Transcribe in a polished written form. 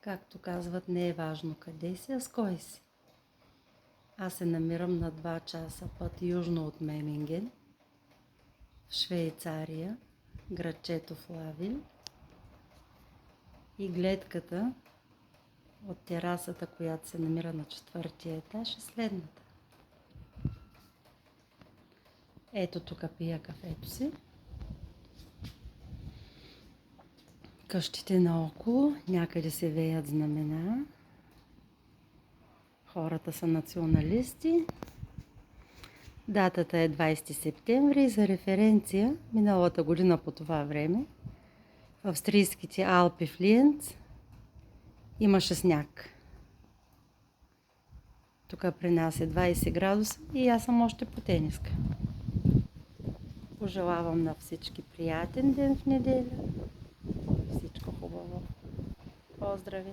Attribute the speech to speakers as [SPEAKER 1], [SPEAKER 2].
[SPEAKER 1] Както казват, не е важно къде си, а с кой си. Аз се намирам на 2 часа път южно от Меминген, в Швейцария, градчето Флавил. И гледката от терасата, която се намира на 4-тия етаж, е следната. Ето тук пия кафето си. Къщите наоколо, някъде се веят знамена. Хората са националисти. Датата е 20 септември. За референция, миналата година по това време в австрийските Алпи в Лиенц имаше сняг. Тук при нас е 20 градуса и аз съм още по тениска. Пожелавам на всички приятен ден в неделя. Всичко хубаво. Поздрави!